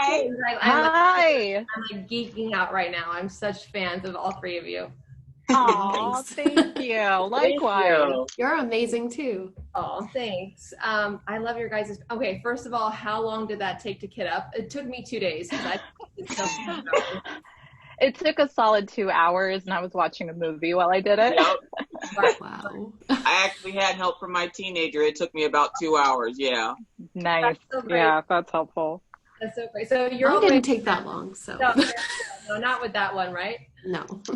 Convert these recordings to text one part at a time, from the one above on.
Hi. Hi. I'm like geeking out right now. I'm such fans of all three of you. Oh, thank you. Likewise. You're amazing too. Oh, thanks. I love your guys'. Okay, first of all, how long did that take to kit up? It took me 2 days because I did so many hours. It took a solid 2 hours, and I was watching a movie while I did it. Yep. Wow. I actually had help from my teenager. It took me about 2 hours. Yeah. Nice. So great. Yeah, that's helpful. That's so great. So you're all Mine the way. didn't take that long, so No, not with that one, right? no. Thank So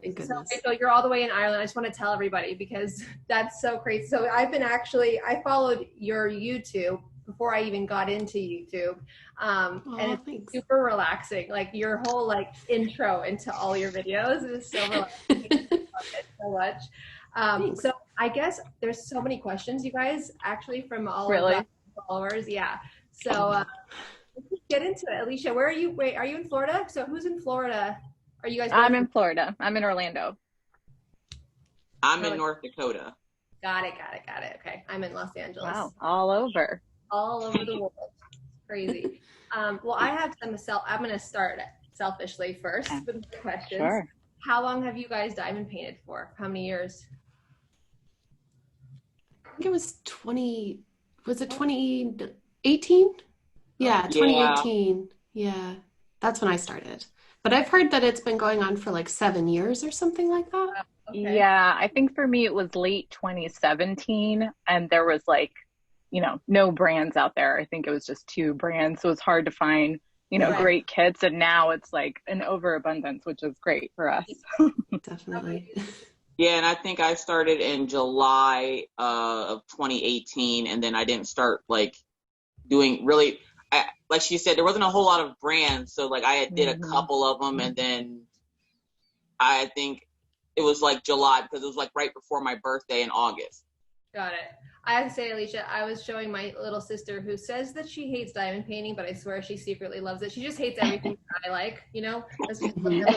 goodness. Rachel, you're all the way in Ireland. I just want to tell everybody because that's so crazy. So I followed your YouTube before I even got into YouTube. And it's Thanks. super relaxing. Like your whole like intro into all your videos is so relaxing. I love it so much. So I guess there's so many questions, you guys, actually from all of the followers. Yeah. So let's get into it. Alishia, where are you? Wait, are you in Florida? So who's in Florida? Are you guys? I'm in Florida. I'm in Orlando. I'm in North Dakota. Got it. Okay. I'm in Los Angeles. Wow. All over. All over the world. Crazy. Well, I have I'm going to start selfishly first with the questions. Sure. How long have you guys diamond painted for? How many years? I think it was 2018? Yeah, 2018. Yeah. That's when I started. But I've heard that it's been going on for like 7 years or something like that. Okay. Yeah, I think for me it was late 2017, and there was like, no brands out there. I think it was just 2 brands, so it's hard to find, great kits. And now it's like an overabundance, which is great for us. Definitely. Yeah, and I think I started in July of 2018, and then I didn't start like doing really. Like she said, there wasn't a whole lot of brands, so like I did a couple of them, and then I think it was like July because it was like right before my birthday in August. Got it. I have to say, Alishia, I was showing my little sister who says that she hates diamond painting, but I swear she secretly loves it. She just hates everything that I like, That's just where you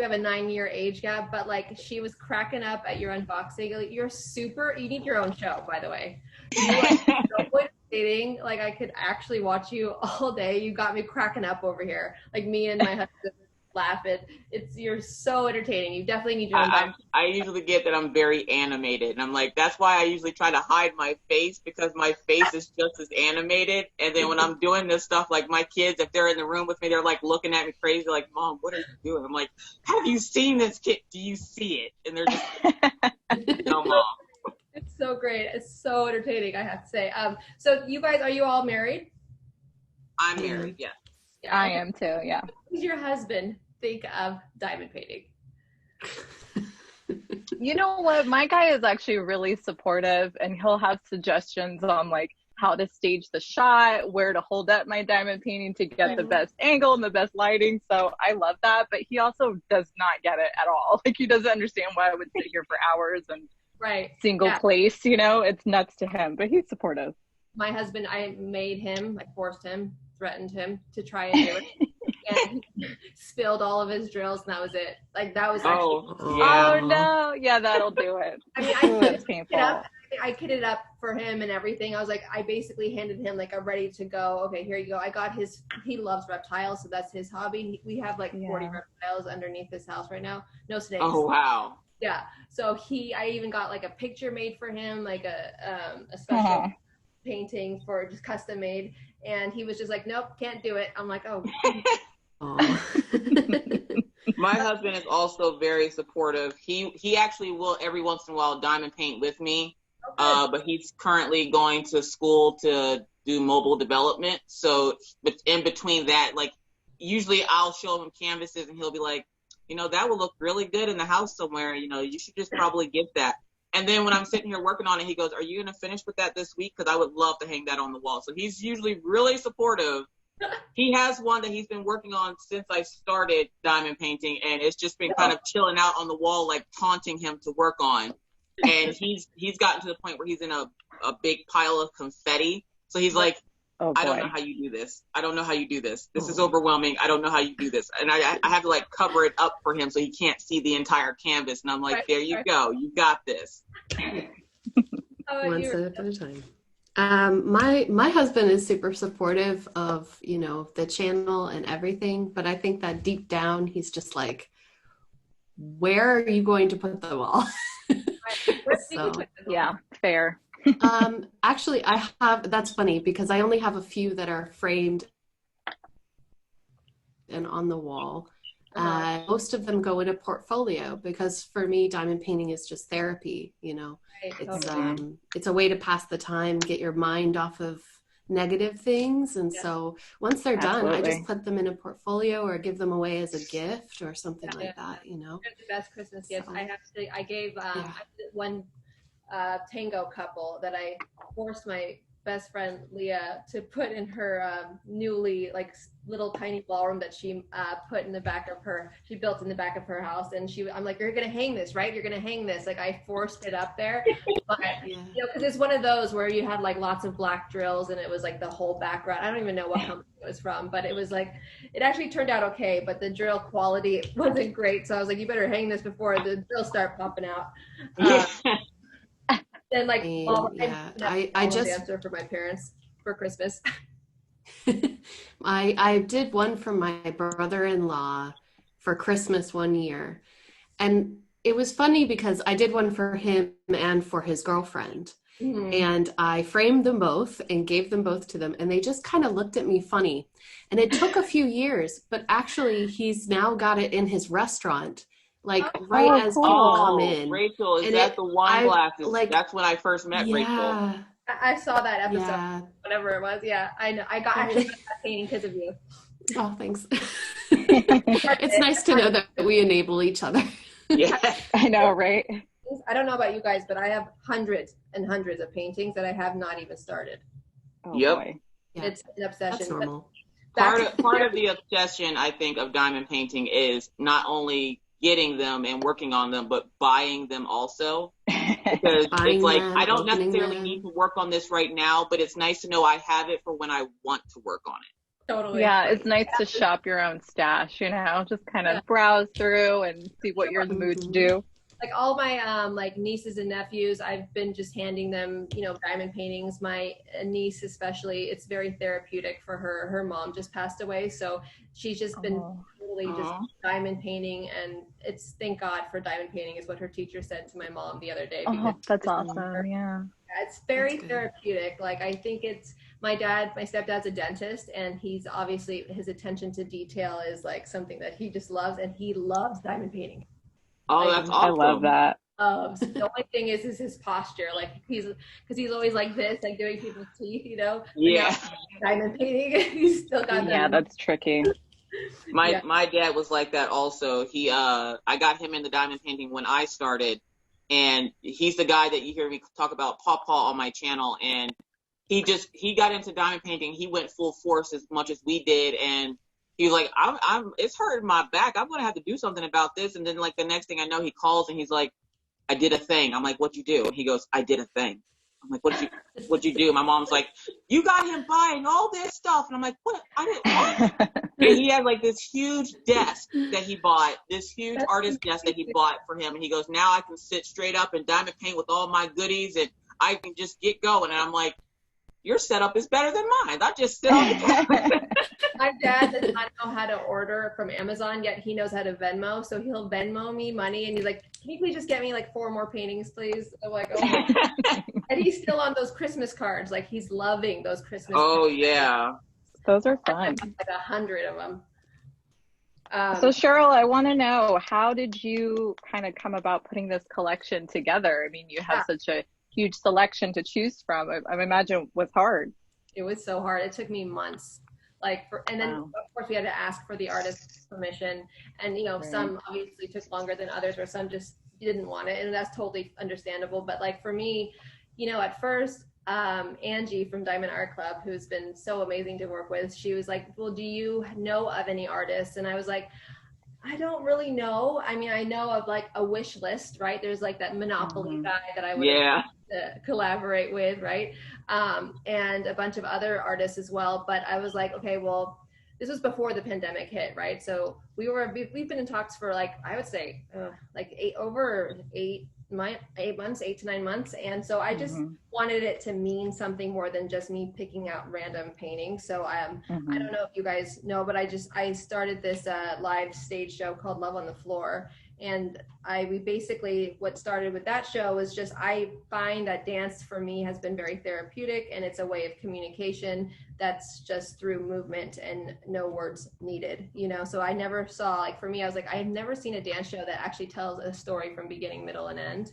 have a 9-year age gap, but like she was cracking up at your unboxing. Like, you need your own show, by the way. You are so dating, like I could actually watch you all day. You got me cracking up over here. Like me and my husband laughing. You're so entertaining. You definitely need your own. I usually get that I'm very animated, and I'm like, that's why I usually try to hide my face, because my face is just as animated. And then when I'm doing this stuff, like my kids, if they're in the room with me, they're like looking at me crazy, like, Mom, what are you doing? I'm like, have you seen this kid? Do you see it? And they're just no, Mom. It's so great. It's so entertaining, I have to say. So you guys, are you all married? I'm married, yes. Yeah. I am too, yeah. What does your husband think of diamond painting? You know what? My guy is actually really supportive, and he'll have suggestions on like how to stage the shot, where to hold up my diamond painting to get the best angle and the best lighting. So I love that, but he also does not get it at all. Like he doesn't understand why I would sit here for hours and single place, it's nuts to him, but he's supportive. My husband, I made him, I forced him, threatened him to try and do it. And he spilled all of his drills, and that was it. Like that was actually. Oh no! Yeah, that'll do it. I mean, that's painful. I kitted up for him and everything. I was like, I basically handed him like a ready to go. Okay, here you go. I got his. He loves reptiles, so that's his hobby. We have like 40 reptiles underneath this house right now. No snakes. Oh wow. Yeah. So I even got like a picture made for him, like a special painting for just custom made, and he was just like, nope, can't do it. I'm like, oh. My husband is also very supportive. He actually will every once in a while diamond paint with me, but he's currently going to school to do mobile development. So in between that, like usually I'll show him canvases and he'll be like, that will look really good in the house somewhere. You should just probably get that. And then when I'm sitting here working on it, he goes, are you going to finish with that this week? Because I would love to hang that on the wall. So he's usually really supportive. He has one that he's been working on since I started diamond painting, and it's just been kind of chilling out on the wall, like taunting him to work on. And he's gotten to the point where he's in a big pile of confetti. So he's like, I don't know how you do this. I don't know how you do this. This is overwhelming. I don't know how you do this. And I have to like cover it up for him so he can't see the entire canvas. And I'm like, there you go. You got this. One step at a time. My husband is super supportive of, the channel and everything, but I think that deep down he's just like, where are you going to put them all? Where did you So, put them? Yeah, fair. actually that's funny because I only have a few that are framed and on the wall. Most of them go in a portfolio because for me, diamond painting is just therapy. Right, It's totally. it's a way to pass the time, get your mind off of negative things. And Yeah, so once they're done, I just Absolutely. put them in a portfolio or give them away as a gift or something yeah. like that. They're the best Christmas gifts. So I gave yeah. I did one tango couple that I forced my best friend Leah to put in her newly like little tiny ballroom that she put in the back of her. She built in the back of her house, and I'm like, you're gonna hang this, right? You're gonna hang this. Like I forced it up there, but Yeah. because it's one of those where you had like lots of black drills, and it was like the whole background. I don't even know what company it was from, but it was like it actually turned out okay, but the drill quality wasn't great. So I was like, you better hang this before the drills start popping out. Then like Yeah. I I just dancer for my parents for Christmas. I did one for my brother-in-law for Christmas one year. And it was funny because I did one for him and for his girlfriend. Mhm. And I framed them both and gave them both to them. And they just kind of looked at me funny. And it took a few years, but actually, he's now got it in his restaurant, like right Oh, as people come cool. Oh, in. Rachel, is And that the wine I glasses? like, That's when I first met Rachel. yeah, I saw that episode, yeah. whatever it was. Yeah, I know. I got actually got that painting because of you. Oh, thanks. It's nice to know that we enable each other. Yeah. I know, right? I don't know about you guys, but I have hundreds and hundreds of paintings that I have not even started. Oh Yep. boy. Yeah, It's an obsession. that's But normal. Part of the obsession, I think, of diamond painting is not only getting them and working on them, but buying them also. Because it's Buying like them, I don't opening necessarily need them. to work on this right now, but it's nice to know I have it for when I want to work on it. totally. Yeah, it's nice to shop your own stash, just kind Yeah. of browse through and see what you're in the mood to Mhm. do. Like all my like nieces and nephews, I've been just handing them, diamond paintings. My niece especially, it's very therapeutic for her. Her mom just passed away, so she's just been Oh, totally just Aw. diamond painting, and it's thank God for diamond painting is what her teacher said to my mom the other day because that's Mhm. awesome. Yeah. it's very That's good. therapeutic. Like I think it's my stepdad's a dentist, and he's obviously his attention to detail is like something that he just loves, and he loves diamond painting. Oh, Like that's I love awesome. that. the only thing is his posture. Like because he's always like this, like doing people's teeth. But now Yeah. diamond painting, he's still got Yeah, them. that's tricky. Yeah. My dad was like that also. I got him into diamond painting when I started, and he's the guy that you hear me talk about Paw Paw on my channel, and he got into diamond painting. He went full force as much as we did, and he was like, I'm it's hurting my back. I'm gonna have to do something about this. And then like the next thing I know, he calls and he's like, I did a thing. I'm like, what'd you do? And he goes, I did a thing. I'm like, what'd you do? My mom's like, you got him buying all this stuff. And I'm like, what? I didn't what? And he had like this huge desk that he bought, this huge artist desk that he bought for him. And he goes, now I can sit straight up and diamond paint with all my goodies and I can just get going. And I'm like, your setup is better than mine. I just sit on the couch. My dad does not know how to order from Amazon, yet he knows how to Venmo. So he'll Venmo me money, and he's like, "Can you please just get me like 4 more paintings, please?" I'm like, "Oh my God." And he's still on those Christmas cards. Like he's loving those Christmas Oh cards. yeah. Those are fun. Like 100 of them. So Cheryl, I want to know, how did you kind of come about putting this collection together? I mean, you have such a huge selection to choose from. I imagine it was hard. It was so hard. It took me months. And then Wow. of course we had to ask for the artist's permission, and Right. some obviously took longer than others, or some just didn't want it, and that's totally understandable. But like for me, at first, Angie from Diamond Art Club, who's been so amazing to work with, she was like, well, do you know of any artists? And I was like, I don't really know. I mean, I know of like a wish list, right? There's like that Monopoly guy that I would Yeah. to collaborate with, right? And a bunch of other artists as well. But I was like, okay, well, this was before the pandemic hit, right? So we've been in talks for like, I would say over 8 to 9 months. And so I just wanted it to mean something more than just me picking out random paintings. So I don't know if you guys know, but I started this live stage show called Love on the Floor. And we basically, what started with that show was just, I find that dance for me has been very therapeutic, and it's a way of communication that's just through movement and no words needed, you know? So I never saw, like for me, I was like, I had never seen a dance show that actually tells a story from beginning, middle, and end.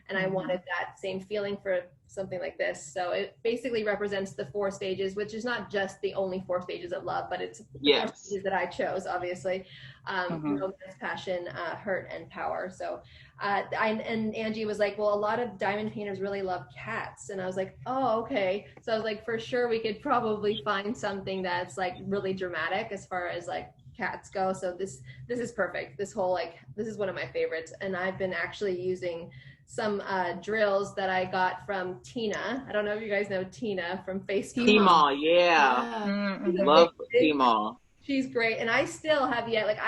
And I wanted that same feeling for something like this. So it basically represents the 4 stages, which is not just the only 4 stages of love, but it's the 4 stages that I chose, obviously. Romance, passion, hurt, and power. So and Angie was like, well, a lot of diamond painters really love cats. And I was like, oh, okay. So I was like, for sure, we could probably find something that's like really dramatic as far as like cats go. So this is perfect. This whole, like, this is one of my favorites. And I've been actually using some drills that I got from Tina. I don't know if you guys know Tina from Facebook. Tmall, yeah. Love Tmall. She's great. And I still have yet, like,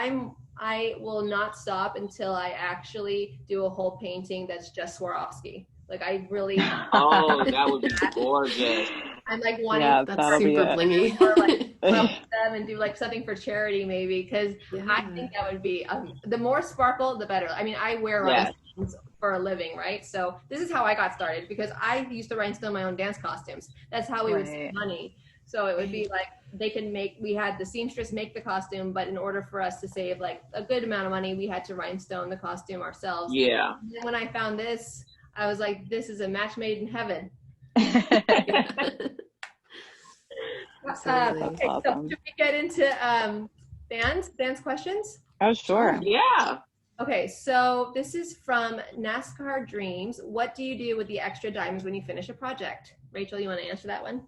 I will not stop until I actually do a whole painting that's just Swarovski. Like, I really oh, that would be gorgeous. I'm like wanting that's super blingy. Or like them and do like something for charity maybe, because I think that would be the more sparkle the better. I mean, I wear rhinestones for a living, right? So this is how I got started, because I used to rhinestone my own dance costumes. That's how we would save money. So it would be like we had the seamstress make the costume, but in order for us to save like a good amount of money, we had to rhinestone the costume ourselves. Yeah. And then when I found this, I was like, this is a match made in heaven. Okay, awesome. So should we get into fans questions? Oh, sure. Yeah. Okay, so this is from NASCAR Dreams. What do you do with the extra diamonds when you finish a project? Rachel, you want to answer that one?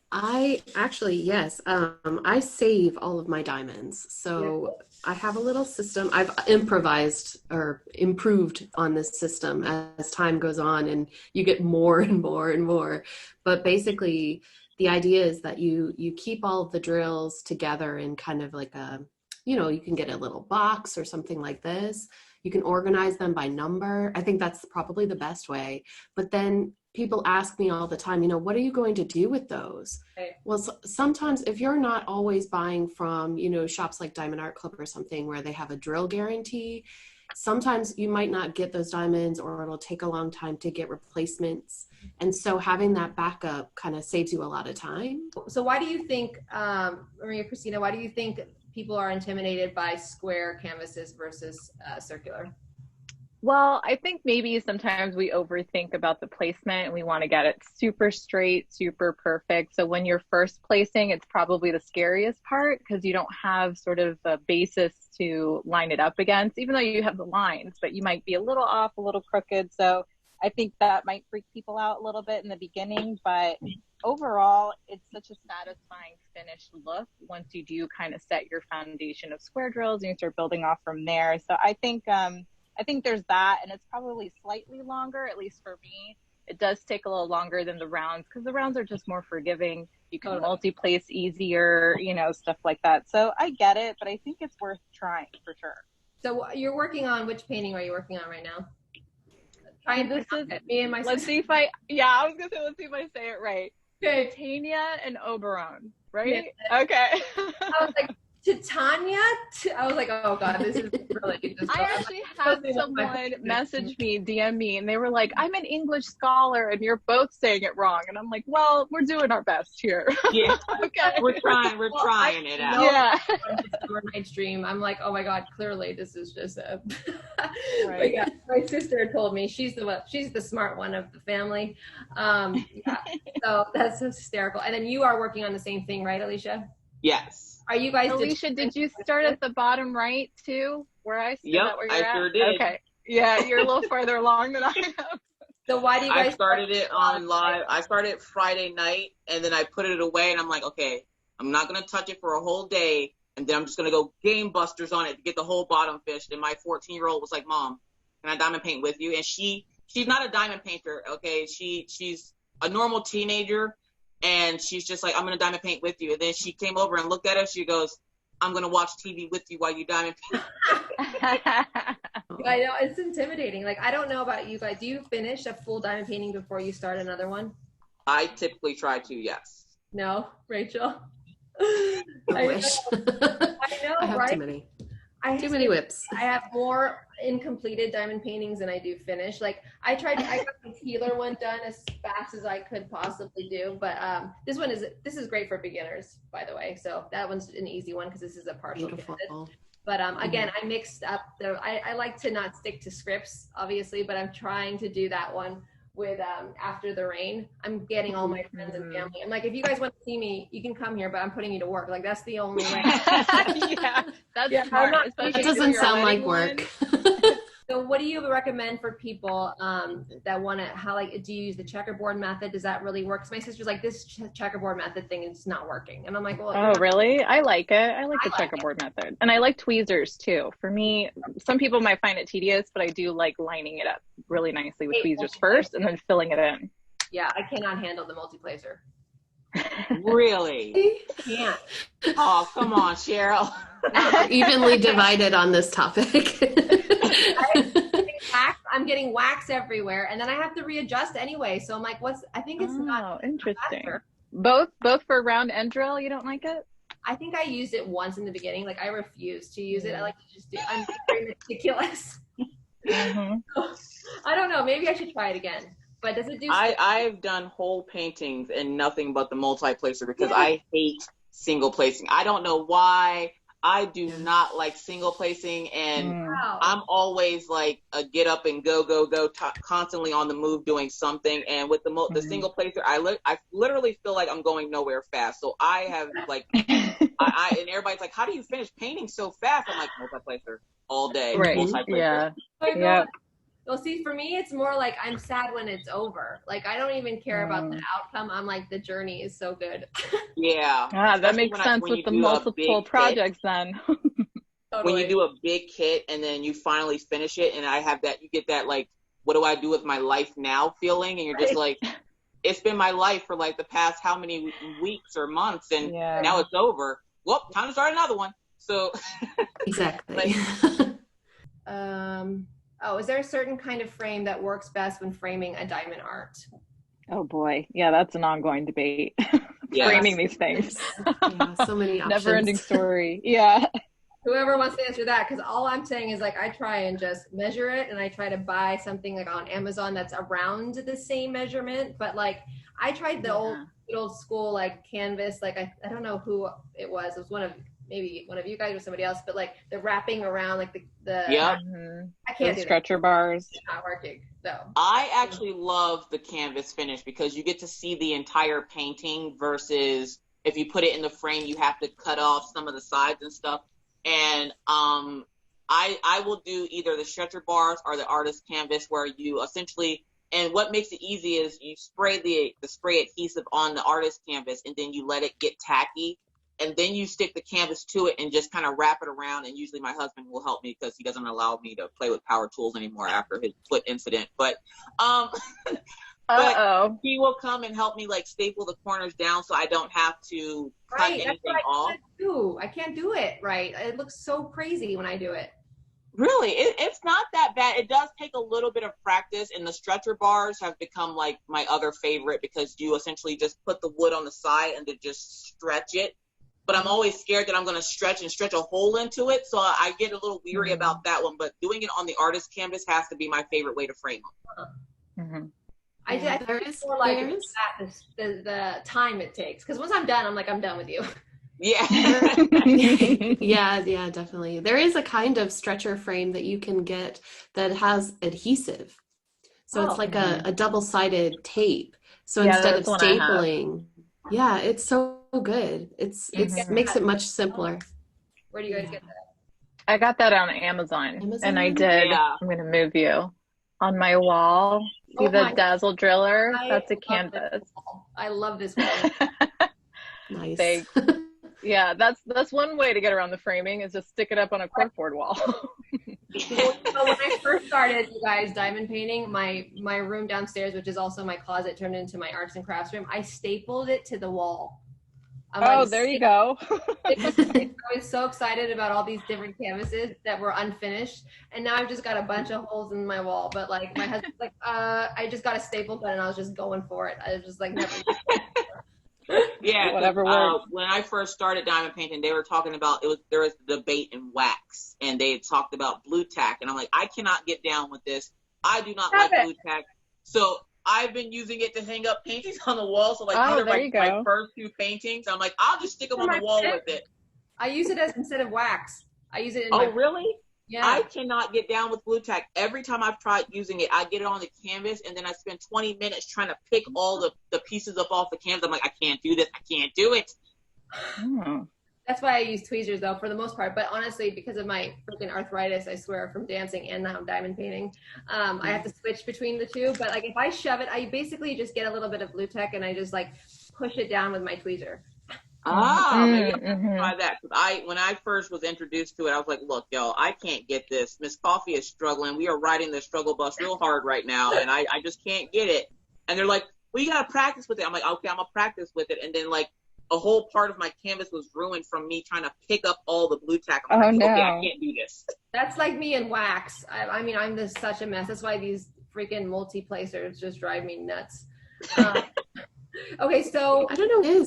I actually, yes. I save all of my diamonds. So I have a little system. I've improvised or improved on this system as time goes on, and you get more and more and more. But basically, the idea is that you keep all of the drills together in kind of like a, you can get a little box or something like this. You can organize them by number. I think that's probably the best way. But then people ask me all the time, what are you going to do with those? Right. Well, sometimes if you're not always buying from, shops like Diamond Art Club or something where they have a drill guarantee, sometimes you might not get those diamonds, or it'll take a long time to get replacements. And so having that backup kind of saves you a lot of time. So why do you think, Maria Christina, why do you think people are intimidated by square canvases versus circular? Well, I think maybe sometimes we overthink about the placement and we want to get it super straight, super perfect. So when you're first placing, it's probably the scariest part, because you don't have sort of a basis to line it up against, even though you have the lines, but you might be a little off, a little crooked. So I think that might freak people out a little bit in the beginning, but overall, it's such a satisfying finished look once you do kind of set your foundation of square drills and you start building off from there. So I think there's that, and it's probably slightly longer, at least for me. It does take a little longer than the rounds, because the rounds are just more forgiving. You can multi-place easier, stuff like that. So I get it, but I think it's worth trying for sure. So you're working on, which painting are you working on right now? Me and my let's see if I was gonna say, let's see if I say it right. Okay. Titania and Oberon, right? Yeah. Okay. I was like, Titania? I was like, oh God, this is really just I actually had someone message me, DM me, and they were like, I'm an English scholar and you're both saying it wrong. And I'm like, well, we're doing our best here. Yeah. Okay. We're trying it out. Yeah. Night's Dream. I'm like, oh my God, clearly this is just a right. But yeah, my sister told me she's the smart one of the family. So that's hysterical. And then you are working on the same thing, right, Alishia? Yes. Are you guys? Alishia, did you start at the bottom right too, where I said that where you're at? Sure did. Okay. Yeah, you're a little farther along than I am. So why do you guys? I started it on live. I started Friday night, and then I put it away, and I'm like, okay, I'm not gonna touch it for a whole day, and then I'm just gonna go game busters on it to get the whole bottom fished. And my 14-year-old was like, Mom, can I diamond paint with you? And she's not a diamond painter, okay? She's a normal teenager. And she's just like, I'm going to diamond paint with you. And then she came over and looked at us. She goes, I'm going to watch TV with you while you diamond paint. I know, it's intimidating. Like, I don't know about you guys. Do you finish a full diamond painting before you start another one? I typically try to, yes. No, Rachel? I wish. I know, I have right? too many whips. I have more incompleted diamond paintings than I do finished. Like, I got the Healer one done as fast as I could possibly do, but this is great for beginners, by the way. So that one's an easy one because this is a partial Beautiful. canvas. But again, I mixed up I like to not stick to scripts, obviously, but I'm trying to do that one with After the Rain. I'm getting all my friends and family. I'm like, if you guys want to see me, you can come here, but I'm putting you to work. Like, that's the only way. Yeah, that's smart. That doesn't sound like work. So what do you recommend for people that want to, do you use the checkerboard method? Does that really work? 'Cause my sister's like, this checkerboard method thing is not working. And I'm like, well. Oh, really? I like it. I like the checkerboard method. And I like tweezers too. For me, some people might find it tedious, but I do like lining it up really nicely with tweezers first and then filling it in. Yeah, I cannot handle the multi-placer. Really? Can't. Oh, come on, Cheryl. Evenly divided on this topic. I'm getting wax everywhere, and then I have to readjust anyway. So I'm like, I think it's not interesting. faster. Both for round and drill, you don't like it? I think I used it once in the beginning. Like, I refuse to use it. I like to just I'm very meticulous. I don't know. Maybe I should try it again. But does it do? I've done whole paintings and nothing but the multi-placer because I hate single placing. I don't know why. I do not like single placing, and I'm always like a get up and go, constantly on the move doing something. And with the single placer, I literally feel like I'm going nowhere fast. So I have like, and everybody's like, how do you finish painting so fast? I'm like, multi-placer all day. Right. Multi-placer. Yeah. Well, see, for me, it's more like I'm sad when it's over. Like, I don't even care about the outcome. I'm like, the journey is so good. Yeah. That makes sense with the multiple projects then. Totally. When you do a big kit and then you finally finish it, and I have that, you get that like, what do I do with my life now feeling? And you're just like, it's been my life for like the past how many weeks or months, and now it's over. Well, time to start another one. So exactly. Is there a certain kind of frame that works best when framing a diamond art? Oh boy. Yeah, that's an ongoing debate. Framing these things. So many options. Never ending story. Yeah. Whoever wants to answer that, because all I'm saying is like I try and just measure it, and I try to buy something like on Amazon that's around the same measurement. But like I tried the old school like canvas, like I don't know who it was. It was maybe one of you guys or somebody else, but like the wrapping around like the I can't do stretcher that. bars. It's not working. So I actually love the canvas finish because you get to see the entire painting versus if you put it in the frame, you have to cut off some of the sides and stuff. And I will do either the stretcher bars or the artist canvas where you essentially, and what makes it easy is you spray the spray adhesive on the artist canvas, and then you let it get tacky. And then you stick the canvas to it and just kind of wrap it around. And usually my husband will help me because he doesn't allow me to play with power tools anymore after his foot incident. But he will come and help me like staple the corners down so I don't have to cut anything off. I can't do it right. It looks so crazy when I do it. Really, it's not that bad. It does take a little bit of practice, and the stretcher bars have become like my other favorite because you essentially just put the wood on the side and then just stretch it. But I'm always scared that I'm going to stretch a hole into it. So I get a little weary about that one. But doing it on the artist canvas has to be my favorite way to frame them. I think more like the time it takes. Because once I'm done, I'm like, I'm done with you. Yeah. yeah, definitely. There is a kind of stretcher frame that you can get that has adhesive. So it's like a double-sided tape. So instead of stapling, it's so good. It makes it much simpler. Where do you guys get that? I got that on Amazon? And I did. I'm going to move you on my wall. See the Dazzle Driller? That's a canvas. I love this wall. Nice. Thanks. Yeah, that's one way to get around the framing is just stick it up on a corkboard wall. So when I first started, you guys, diamond painting, my room downstairs, which is also my closet, turned into my arts and crafts room, I stapled it to the wall. Oh, there you go. I was so excited about all these different canvases that were unfinished, and now I've just got a bunch of holes in my wall. But like my husband's like, I just got a staple gun and I was just going for it. I was just like, never. Yeah, Whatever works. when I first started diamond painting, they were talking about there was a debate in wax, and they had talked about blue tack, and I'm like, I cannot get down with this. I do not like blue tack, so I've been using it to hang up paintings on the wall. So like these are my first 2 paintings. I'm like, I'll just stick them on the wall with it. I use it as instead of wax. I use it in really? Yeah. I cannot get down with blue tack. Every time I've tried using it, I get it on the canvas, and then I spend 20 minutes trying to pick all the pieces up off the canvas. I'm like, I can't do this. I can't do it. That's why I use tweezers, though, for the most part. But honestly, because of my freaking arthritis, I swear, from dancing and now diamond painting, I have to switch between the two. But like, if I shove it, I basically just get a little bit of blue tack and I just like push it down with my tweezer. Maybe I'll try that. When I first was introduced to it, I was like, look, yo, I can't get this. Miss Coffee is struggling. We are riding the struggle bus real hard right now, and I just can't get it. And they're like, well, you got to practice with it. I'm like, okay, I'm going to practice with it. And then, like, a whole part of my canvas was ruined from me trying to pick up all the blue tack. I'm like, okay, I can't do this. That's like me in wax. I mean, I'm just such a mess. That's why these freaking multi-placers just drive me nuts. Okay, so I don't know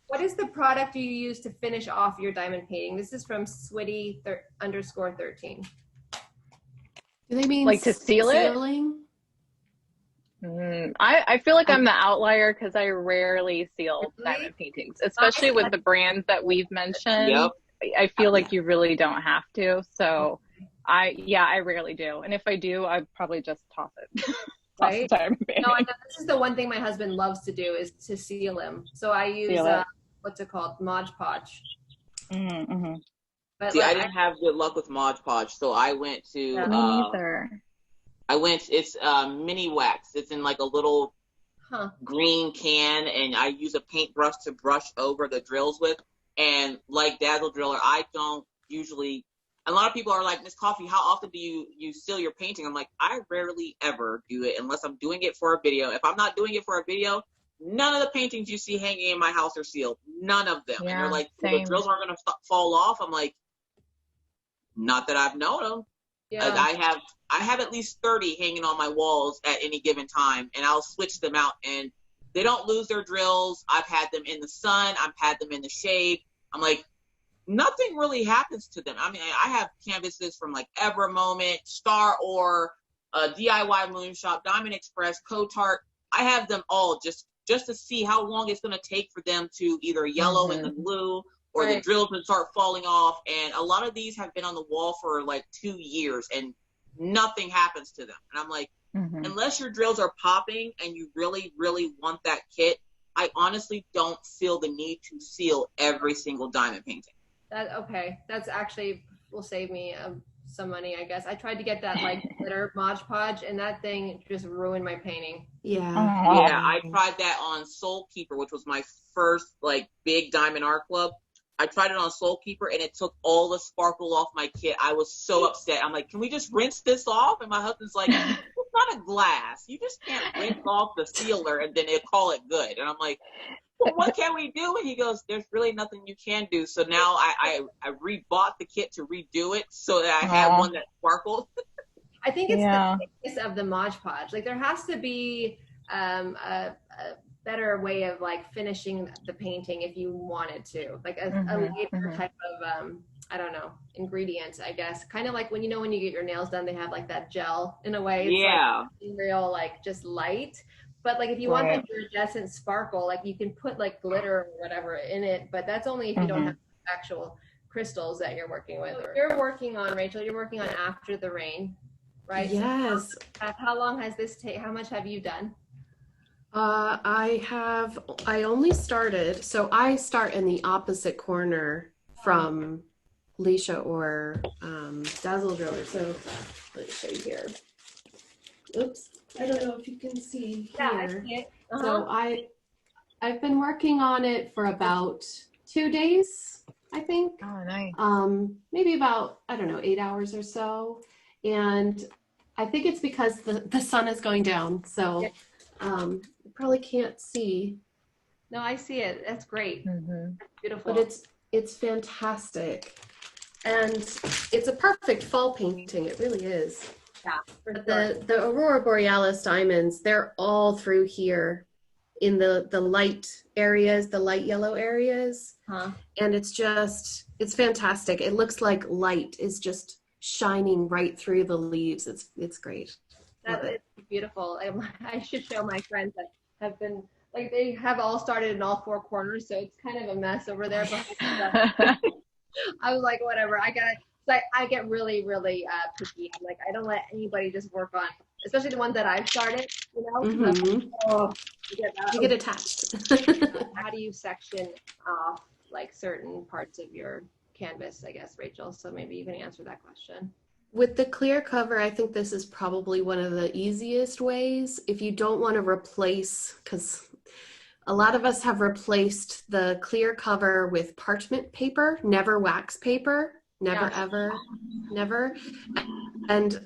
what is the product you use to finish off your diamond painting? This is from Switty _13. Do they mean like to seal sealing? I feel like I'm the outlier because I rarely seal diamond paintings, especially with the brands that we've mentioned. Yep. I feel like you really don't have to. So I rarely do. And if I do, I'd probably just toss it. Right? No, I know this is the one thing my husband loves to do is to seal him. So I use what's it called? Mod Podge. But see, I didn't have good luck with Mod Podge, so I went to me neither. It's mini wax. It's in like a little green can, and I use a paintbrush to brush over the drills with. And like Dazzle Driller, I don't usually. A lot of people are like, Miss Coffee, how often do you seal your painting? I'm like, I rarely ever do it unless I'm doing it for a video. If I'm not doing it for a video, none of the paintings you see hanging in my house are sealed. None of them. And they're like, well, the drills aren't going to fall off. I'm like, not that I've known them. Yeah. I have at least 30 hanging on my walls at any given time, and I'll switch them out, and they don't lose their drills. I've had them in the sun. I've had them in the shade. I'm like, nothing really happens to them. I mean, I have canvases from like Ever Moment, Star Ore, DIY Moonshop, Diamond Express, Cotart. I have them all just to see how long it's going to take for them to either yellow in the glue or the drills would start falling off. And a lot of these have been on the wall for like 2 years and nothing happens to them. And I'm like, unless your drills are popping and you really, really want that kit, I honestly don't feel the need to seal every single diamond painting. That's actually will save me some money, I guess. I tried to get that like glitter Mod Podge, and that thing just ruined my painting. Yeah, I tried that on Soul Keeper, which was my first like big diamond art club. I tried it on Soul Keeper, and it took all the sparkle off my kit. I was so upset. I'm like, can we just rinse this off? And my husband's like, it's not a glass. You just can't rinse off the sealer and then they call it good. And I'm like, well, what can we do? And he goes, there's really nothing you can do. So now I rebought the kit to redo it so that I had one that sparkled. I think it's the thickness of the Mod Podge. Like there has to be a better way of like finishing the painting if you wanted to, like a later type of I don't know, ingredient, I guess. Kind of like when you get your nails done, they have like that gel in a way. It's like real like just light. But like if you want the iridescent sparkle, like you can put like glitter or whatever in it, but that's only if you don't have actual crystals that you're working with. You're working on, Rachel, you're working on After the Rain, right? Yes. So how long has this how much have you done? I only started, so I start in the opposite corner from Alishia or Dazzle Driller. So let me show you here. Oops, I don't know if you can see here. I see it. So I've been working on it for about 2 days, I think. Oh, nice. Maybe about, 8 hours or so. And I think it's because the sun is going down. So you probably can't see No, I see it. That's great. Mm-hmm. Beautiful. But it's fantastic. And it's a perfect fall painting. It really is. Yeah, for But sure. the Aurora Borealis diamonds, they're all through here in the light areas, the light yellow areas. Huh. And it's fantastic. It looks like light is just shining right through the leaves. It's great. That is beautiful. I should show my friends that have been, like, they have all started in all four corners, so it's kind of a mess over there. But I was like, whatever. I get really, really picky. I'm like, I don't let anybody just work on, especially the ones that I've started. You know, Mm-hmm. oh, You get attached. how do you section off like certain parts of your canvas? I guess, Rachel. So maybe you can answer that question. With the clear cover, I think this is probably one of the easiest ways. If you don't want to replace, because a lot of us have replaced the clear cover with parchment paper, never wax paper, never, ever, never. And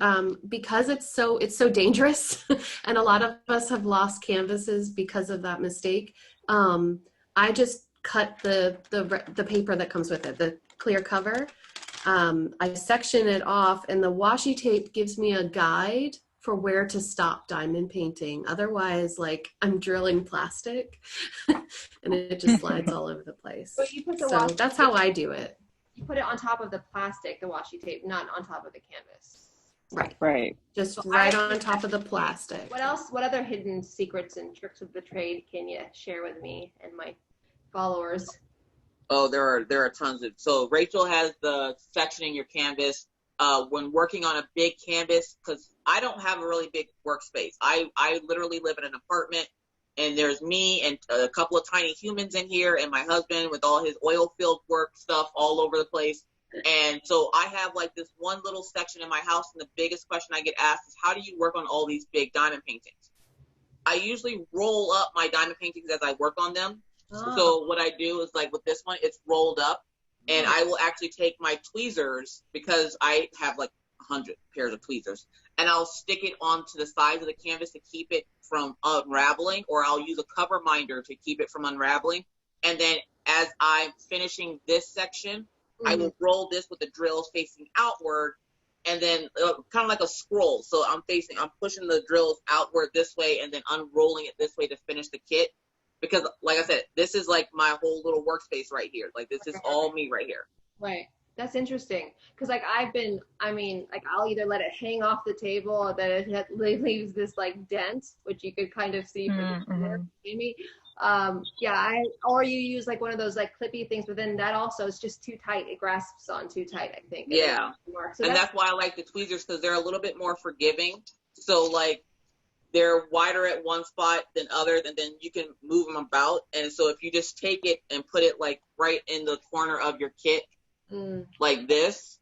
because it's so dangerous, and a lot of us have lost canvases because of that mistake, I just cut the paper that comes with it, the clear cover. I section it off, and the washi tape gives me a guide for where to stop diamond painting. Otherwise, like, I'm drilling plastic and it just slides all over the place. But you put the so washi that's how I do it. You put it on top of the plastic, the washi tape, not on top of the canvas. Right. Just So right on top of the plastic. What else? What other hidden secrets and tricks of the trade can you share with me and my followers? Oh, there are tons of. So Rachel has the sectioning your canvas. When working on a big canvas, because I don't have a really big workspace. I literally live in an apartment, and there's me and a couple of tiny humans in here, and my husband with all his oil field work stuff all over the place. And so I have like this one little section in my house, and the biggest question I get asked is, how do you work on all these big diamond paintings? I usually roll up my diamond paintings as I work on them. So what I do is, like with this one, it's rolled up, and I will actually take my tweezers, because I have like 100 pairs of tweezers, and I'll stick it onto the sides of the canvas to keep it from unraveling, or I'll use a cover minder to keep it from unraveling. And then as I'm finishing this section, I will roll this with the drills facing outward, and then kind of like a scroll. So I'm pushing the drills outward this way, and then unrolling it this way to finish the kit. Because, like I said, this is like my whole little workspace right here. Like, this is all me right here. Right. That's interesting. Because, like, I'll either let it hang off the table, or that it leaves this, like, dent, which you could kind of see from the maybe. Or you use, like, one of those, like, clippy things, but then that also is just too tight. It grasps on too tight, I think. Yeah. So and that's why I like the tweezers, because they're a little bit more forgiving. So, like, they're wider at one spot than others, and then you can move them about. And so if you just take it and put it like right in the corner of your kit, like this,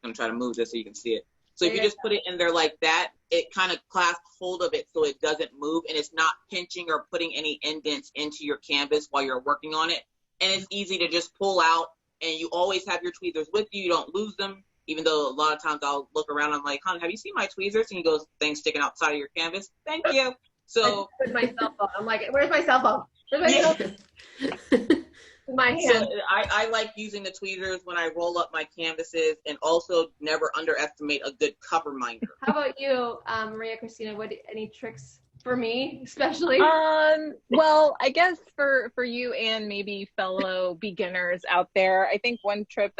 I'm trying to move this so you can see it. So if you just put it in there like that, it kind of clasps hold of it so it doesn't move, and it's not pinching or putting any indents into your canvas while you're working on it. And it's easy to just pull out, and you always have your tweezers with you. You don't lose them. Even though a lot of times I'll look around, I'm like, "Hon, have you seen my tweezers?" And he goes, "Things sticking outside of your canvas." Thank you. So with my cell phone, I'm like, "Where's my cell phone? Where's my cell phone?" With my hand. So I like using the tweezers when I roll up my canvases, and also never underestimate a good cover minder. How about you, Maria Christina? Any tricks for me, especially? Well, I guess for you and maybe fellow beginners out there, I think one trick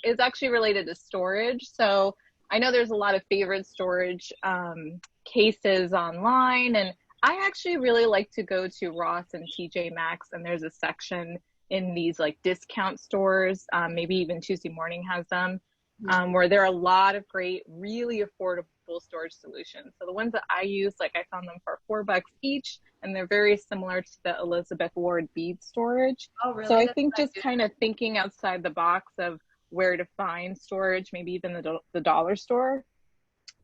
is actually related to storage. So I know there's a lot of favorite storage cases online, and I actually really like to go to Ross and TJ Maxx, and there's a section in these like discount stores, maybe even Tuesday Morning has them, where there are a lot of great, really affordable storage solutions. So the ones that I use, like, I found them for $4 each, and they're very similar to the Elizabeth Ward bead storage. Oh, really? So I think just kind of thinking outside the box of where to find storage, maybe even the dollar store,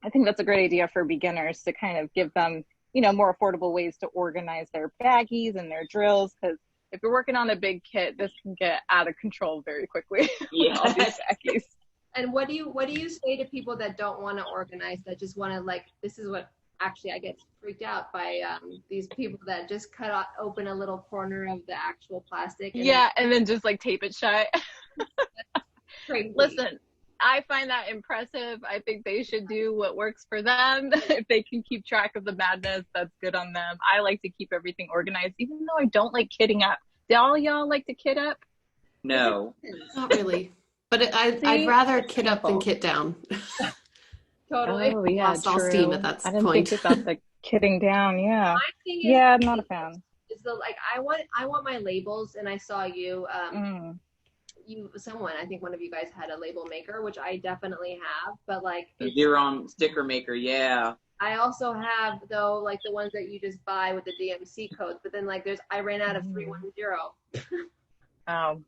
I think that's a great idea for beginners to kind of give them, you know, more affordable ways to organize their baggies and their drills, because if you're working on a big kit, this can get out of control very quickly. Yeah. All these baggies. And what do you say to people that don't want to organize, that just want to, like, this is what actually I get freaked out by these people that just open a little corner of the actual plastic. And then just like tape it shut. Crazy. Listen, I find that impressive. I think they should do what works for them. If they can keep track of the madness, that's good on them. I like to keep everything organized, even though I don't like kidding up. Do all y'all like to kid up? No. Not really. But I'd rather kid up than kid down. Totally. Oh, yeah, Lost all steam at that I didn't point. think about the kidding down. Yeah. My thing is, Yeah, I'm not a fan. is the like I want my labels, and I saw you someone, I think one of you guys had a label maker, which I definitely have, but like Your own sticker maker, yeah. I also have though like the ones that you just buy with the DMC codes, but then like I ran out of 310. Oh.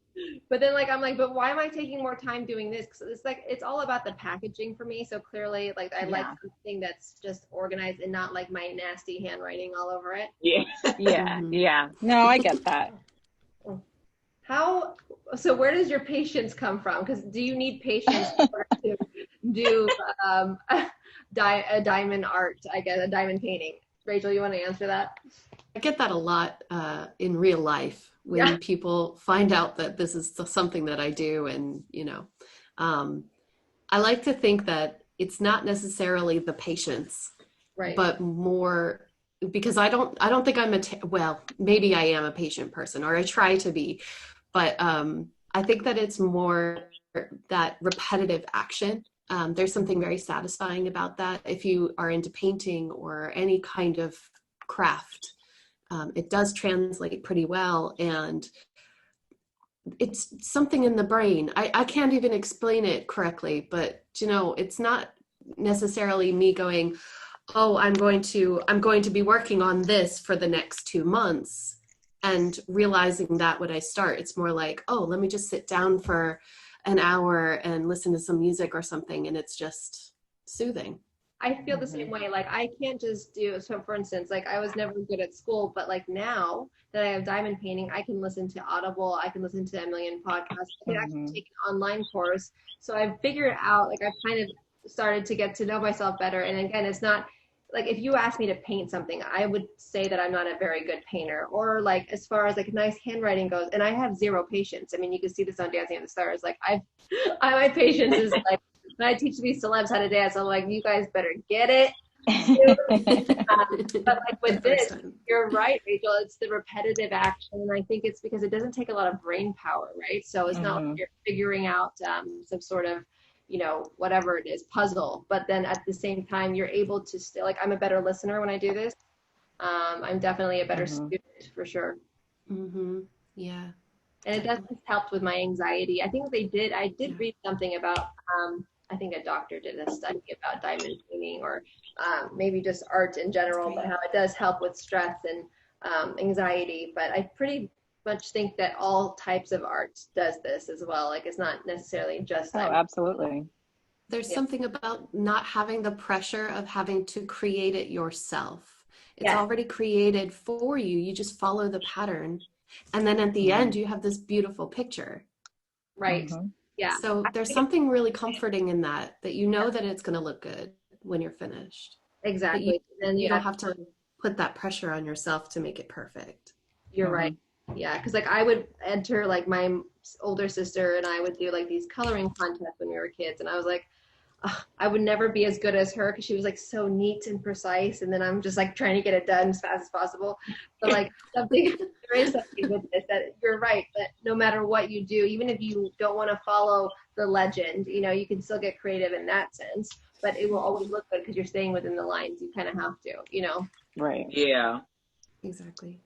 But then like I'm like, but why am I taking more time doing this? Because it's like it's all about the packaging for me. So clearly, like I like something that's just organized and not like my nasty handwriting all over it. Yeah. No, I get that. So where does your patience come from? Because do you need patience to do a diamond art, I guess, a diamond painting? Rachel, you want to answer that? I get that a lot in real life when people find out that this is something that I do. And, I like to think that it's not necessarily the patience, right? But more because I don't think I'm well, maybe I am a patient person, or I try to be, but I think that it's more that repetitive action. There's something very satisfying about that. If you are into painting or any kind of craft, it does translate pretty well, and it's something in the brain. I can't even explain it correctly, but it's not necessarily me going, oh, I'm going to be working on this for the next 2 months and realizing that when I start. It's more like, oh, let me just sit down for an hour and listen to some music or something, and it's just soothing. I feel the same way. Like I can't just so for instance, like I was never good at school, but like now that I have diamond painting, I can listen to Audible, I can listen to a million podcasts, I can actually take an online course. So I've figured out, like I've kind of started to get to know myself better. And again, it's not like if you ask me to paint something, I would say that I'm not a very good painter, or like as far as like nice handwriting goes, and I have zero patience. I mean, you can see this on Dancing with the Stars. Like my patience is like, when I teach these celebs how to dance, I'm like, you guys better get it. But like with this, you're right, Rachel. It's the repetitive action, and I think it's because it doesn't take a lot of brain power, right? So it's not like you're figuring out some sort of, whatever it is, puzzle. But then at the same time, you're able to still, like, I'm a better listener when I do this. I'm definitely a better student for sure. Yeah. And it does help with my anxiety. I think I did read something about, I think a doctor did a study about diamond painting, or maybe just art in general, but how it does help with stress and anxiety. But I pretty much think that all types of art does this as well. Like it's not necessarily just diamond. Absolutely. There's something about not having the pressure of having to create it yourself. It's already created for you. You just follow the pattern. And then at the end, you have this beautiful picture. Right. Yeah. So there's something really comforting in that you know that it's going to look good when you're finished. Exactly. And you don't have to put that pressure on yourself to make it perfect. You're right. Yeah. Because like I would enter, like my older sister and I would do like these coloring contests when we were kids. And I was like, I would never be as good as her because she was like so neat and precise, and then I'm just like trying to get it done as fast as possible. But like there is something with this, that you're right, that no matter what you do, even if you don't want to follow the legend, you can still get creative in that sense, but it will always look good because you're staying within the lines. You kind of have to, Right. Yeah. Exactly.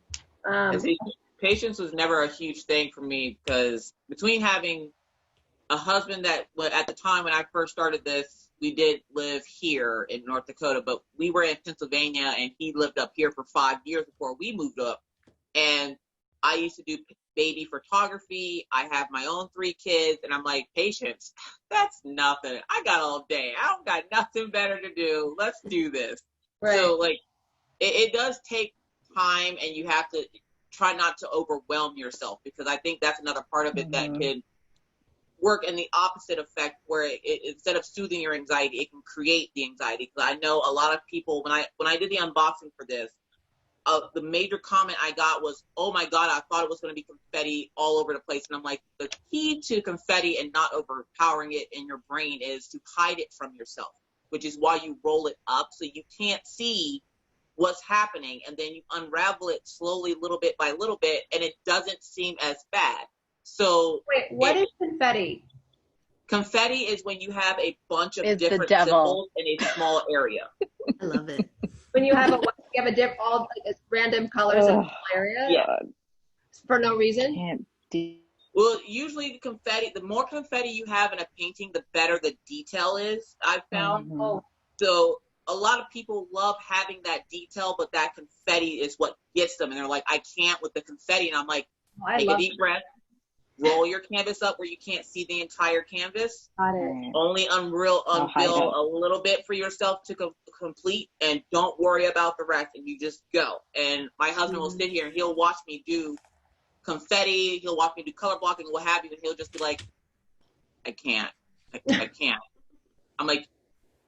Patience was never a huge thing for me, because between having a husband that at the time when I first started this, we did live here in North Dakota, but we were in Pennsylvania, and he lived up here for 5 years before we moved up. And I used to do baby photography. I have my own 3 kids, and I'm like, patience, that's nothing. I got all day. I don't got nothing better to do. Let's do this. Right. So like, it does take time, and you have to try not to overwhelm yourself, because I think that's another part of it that could, work in the opposite effect, where it instead of soothing your anxiety, it can create the anxiety. Because I know a lot of people, when I did the unboxing for this, the major comment I got was, "Oh my God, I thought it was going to be confetti all over the place." And I'm like, the key to confetti and not overpowering it in your brain is to hide it from yourself, which is why you roll it up so you can't see what's happening, and then you unravel it slowly, little bit by little bit, and it doesn't seem as bad. So wait, what is confetti? Confetti is when you have a bunch of It's the different devil. symbols in a small area. I love it. When you have all like random colors in the area, Yeah. for no reason. Can't do. Well, usually the confetti, the more confetti you have in a painting, the better the detail is, I've found. Mhm. So a lot of people love having that detail, but that confetti is what gets them. And they're like, I can't with the confetti. And I'm like, I take a love deep breath, roll your canvas up where you can't see the entire canvas. Got it. Only unveil a little bit for yourself to complete, and don't worry about the rest, and you just go. And my husband will sit here and he'll watch me do confetti, he'll watch me do color blocking, what have you, and he'll just be like, I can't. I'm like,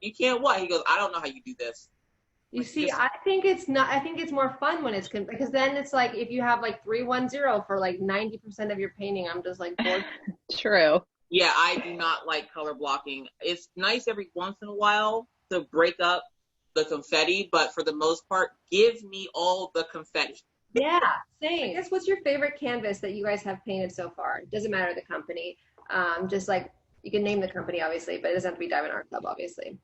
you can't what? He goes, I don't know how you do this. You see, I think it's more fun when it's because then it's like if you have like 310 for like 90% of your painting, I'm just like bored. True. Yeah, I do not like color blocking. It's nice every once in a while to break up the confetti, but for the most part, give me all the confetti. Yeah, same. I guess what's your favorite canvas that you guys have painted so far? It doesn't matter the company. Just like you can name the company obviously, but it doesn't have to be Diamond Art Club obviously.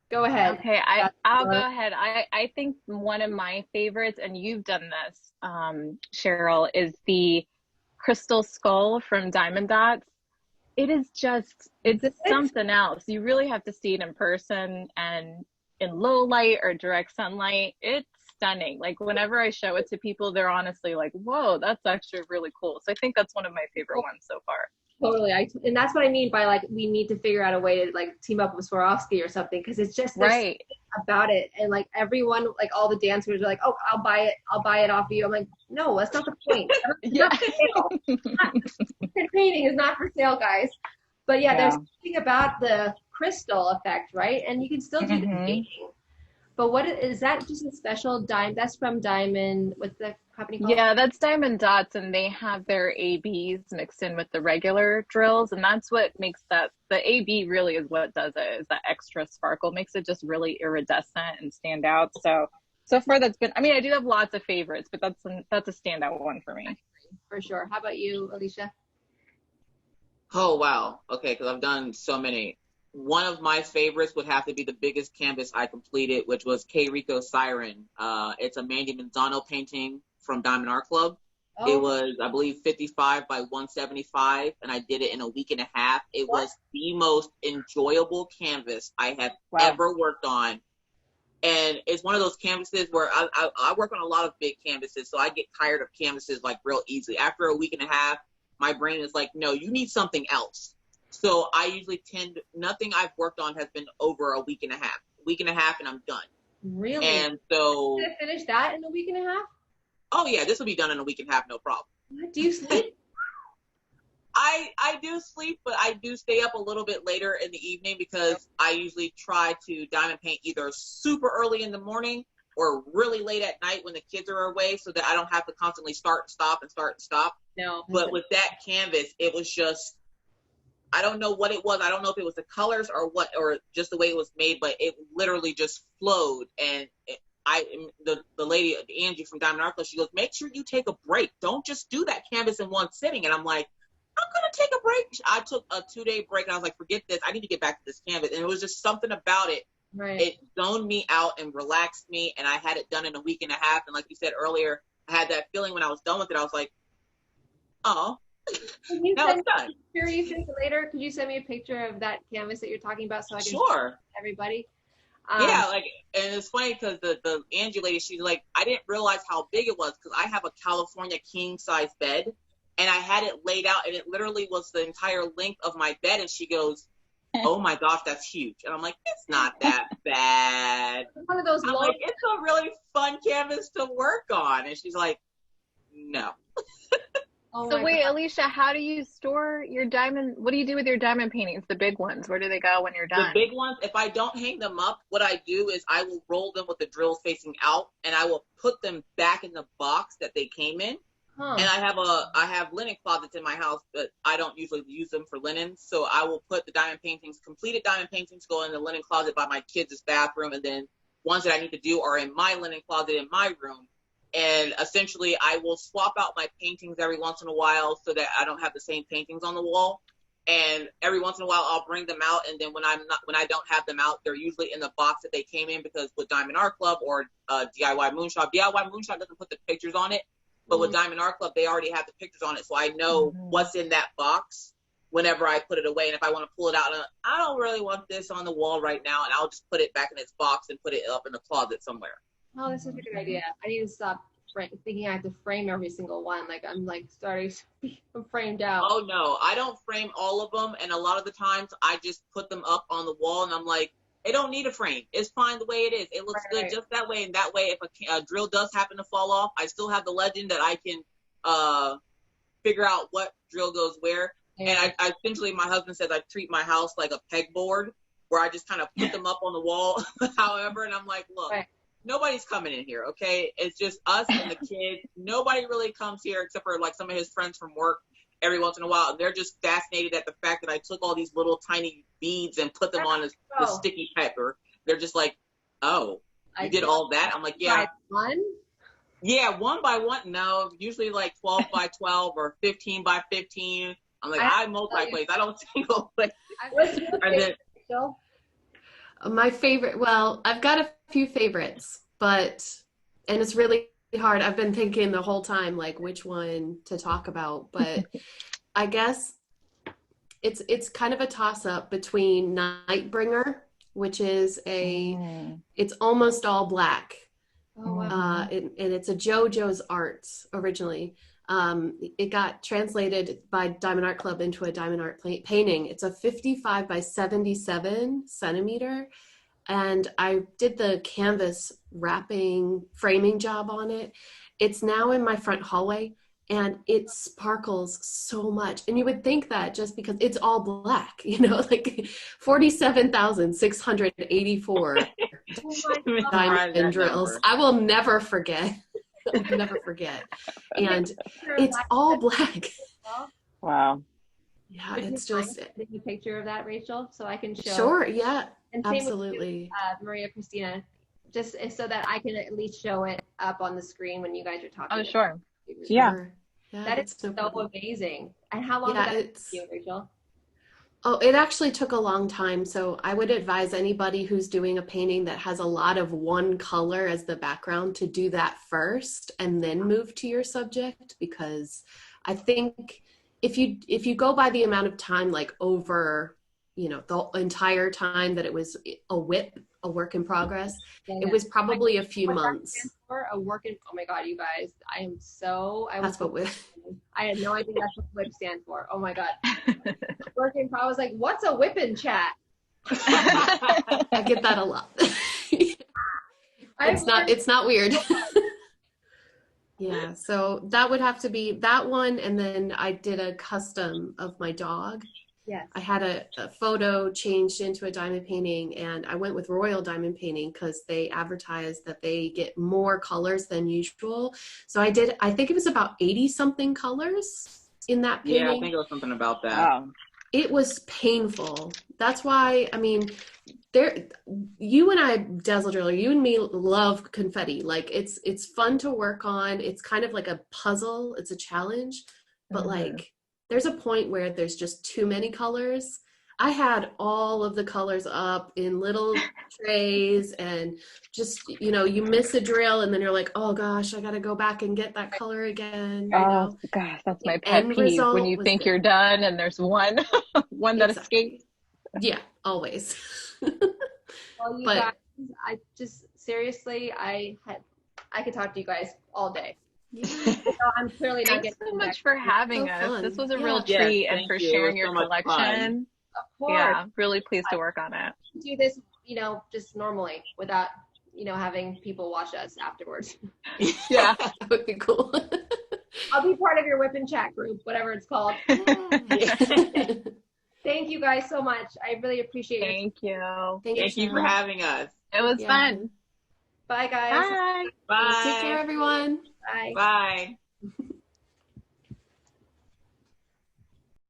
Go ahead. Okay, I'll go ahead. I think one of my favorites, and you've done this, Cheryl, is the Crystal Skull from Diamond Dots. It is just, it's something else. You really have to see it in person and in low light or direct sunlight. It's stunning. Like whenever I show it to people, they're honestly like, whoa, that's actually really cool. So I think that's one of my favorite ones so far. Totally. And that's what I mean by like, we need to figure out a way to like team up with Swarovski or something. Cause it's just right about it. And like everyone, like all the dancers are like, oh, I'll buy it off of you. I'm like, no, that's not the point. Yeah. Painting is not for sale, guys. But yeah, there's something about the crystal effect, right? And you can still do the painting. But what is that? Just a special diamond? That's from Diamond. What's the company called? Yeah, that's Diamond Dots, and they have their ABs mixed in with the regular drills, and that's what makes that. The AB really is what does it. Is that extra sparkle makes it just really iridescent and stand out. So far, that's been. I mean, I do have lots of favorites, but that's a standout one for me. For sure. How about you, Alishia? Oh wow. Okay, because I've done so many. One of my favorites would have to be the biggest canvas I completed, which was Krico Siren. It's a Mandy Manzano painting from Diamond Art Club. Oh. It was, I believe, 55 by 175, and I did it in a week and a half. It was the most enjoyable canvas I have ever worked on. And it's one of those canvases where I work on a lot of big canvases, so I get tired of canvases like real easily. After a week and a half, my brain is like, no, you need something else. So I usually nothing I've worked on has been over a week and a half. And I'm done. Really? And so. Did I finish that in a week and a half? Oh yeah, this will be done in a week and a half, no problem. What? Do you sleep? I do sleep, but I do stay up a little bit later in the evening because I usually try to diamond paint either super early in the morning or really late at night when the kids are away so that I don't have to constantly start and stop and start and stop. No. But with that canvas, it was just, I don't know what it was. I don't know if it was the colors or what, or just the way it was made, but it literally just flowed. And the lady, Angie from Diamond Art Club, she goes, make sure you take a break. Don't just do that canvas in one sitting. And I'm like, I'm going to take a break. I took a 2-day break and I was like, forget this. I need to get back to this canvas. And it was just something about it. Right. It zoned me out and relaxed me. And I had it done in a week and a half. And like you said earlier, I had that feeling when I was done with it. I was like, oh, now it's done. Sure, you think later. Could you send me a picture of that canvas that you're talking about so I can show everybody? Yeah, like, and it's funny because the Angie lady, she's like, I didn't realize how big it was because I have a California king size bed, and I had it laid out, and it literally was the entire length of my bed. And she goes, "Oh my gosh, that's huge." And I'm like, "It's not that bad." One of those I'm like, "It's a really fun canvas to work on." And she's like, "No." Oh So my wait, God. Alishia, how do you store your diamond? What do you do with your diamond paintings, the big ones? Where do they go when you're The done? big ones, if I don't hang them up, what I do is I will roll them with the drills facing out, and I will put them back in the box that they came in. And I have linen closets in my house, but I don't usually use them for linen. So I will put the diamond paintings, completed diamond paintings, go in the linen closet by my kids' bathroom, and then ones that I need to do are in my linen closet in my room. And essentially, I will swap out my paintings every once in a while so that I don't have the same paintings on the wall. And every once in a while, I'll bring them out. And then when I don't have them out, they're usually in the box that they came in, because with Diamond Art Club or DIY Moonshot doesn't put the pictures on it. But with Diamond Art Club, they already have the pictures on it. So I know what's in that box whenever I put it away. And if I want to pull it out, I don't really want this on the wall right now. And I'll just put it back in its box and put it up in the closet somewhere. Oh, that's such a good idea. I need to stop thinking I have to frame every single one. Like, I'm like starting to be framed out. Oh, no. I don't frame all of them. And a lot of the times I just put them up on the wall and I'm like, it don't need a frame. It's fine the way it is. It looks good just that way. And that way, if a drill does happen to fall off, I still have the legend that I can figure out what drill goes where. Yeah. And I essentially, my husband says I treat my house like a pegboard, where I just kind of put them up on the wall, however. And I'm like, look, nobody's coming in here, okay? It's just us and the kids. Nobody really comes here except for like some of his friends from work every once in a while. And they're just fascinated at the fact that I took all these little tiny beads and put them on the sticky pepper. They're just like, oh, you did all that? I'm like, yeah. One? Yeah, 1 by 1. No, usually like 12 by 12 or 15 by 15. I'm like, I multi-place. I don't single place. My favorite, well, I've got a few favorites, and it's really hard. I've been thinking the whole time, like, which one to talk about, but I guess it's kind of a toss-up between Nightbringer, which is it's almost all black. Oh, wow. And it's a JoJo's art originally. It got translated by Diamond Art Club into a diamond art painting. It's a 55 by 77 centimeter. And I did the canvas framing job on it. It's now in my front hallway and it sparkles so much. And you would think that just because it's all black, like 47,684 diamond drills. I will never forget. I'll never forget. And it's all black. Wow. Yeah, it's just a picture of that, Rachel, so I can show. Sure, yeah, and absolutely. Maria Christina, just so that I can at least show it up on the screen when you guys are talking. Oh, sure. Yeah, that is so amazing. And how long did that take you, Rachel? Oh, it actually took a long time. So I would advise anybody who's doing a painting that has a lot of one color as the background to do that first and then move to your subject, because I think if you go by the amount of time, like over, the entire time that it was a work in progress, it was probably a few months. Oh my God, you guys, I had no idea that's what WHIP stands for. Oh my God. Working pro, I was like, what's a whip in chat? I get that a lot. It's not weird. Yeah, so that would have to be that one. And then I did a custom of my dog. Yes. I had a photo changed into a diamond painting, and I went with Royal Diamond Painting because they advertise that they get more colors than usual. So I think it was about 80 something colors in that painting. Yeah, I think it was something about that. Wow. It was painful. That's why, you and I, Dazzle Driller, you and me love confetti. Like it's fun to work on. It's kind of like a puzzle. It's a challenge, but like there's a point where there's just too many colors. I had all of the colors up in little trays, and just, you miss a drill and then you're like, oh gosh, I got to go back and get that color again. Oh gosh, that's my pet peeve, when you think you're done and there's one that escapes. Yeah, always. Well, you guys, I just seriously, I could talk to you guys all day. So I'm clearly not Thanks so much for having us. Fun. This was a real treat, and for sharing your collection. Of course. Yeah, really pleased to work on it. Do this, just normally without, having people watch us afterwards. Yeah, that would be cool. I'll be part of your whip and chat group, whatever it's called. Thank you guys so much. I really appreciate it. Thank you. Thank you for having us. It was fun. Bye, guys. Bye. Bye. Take care, everyone. Bye. Bye.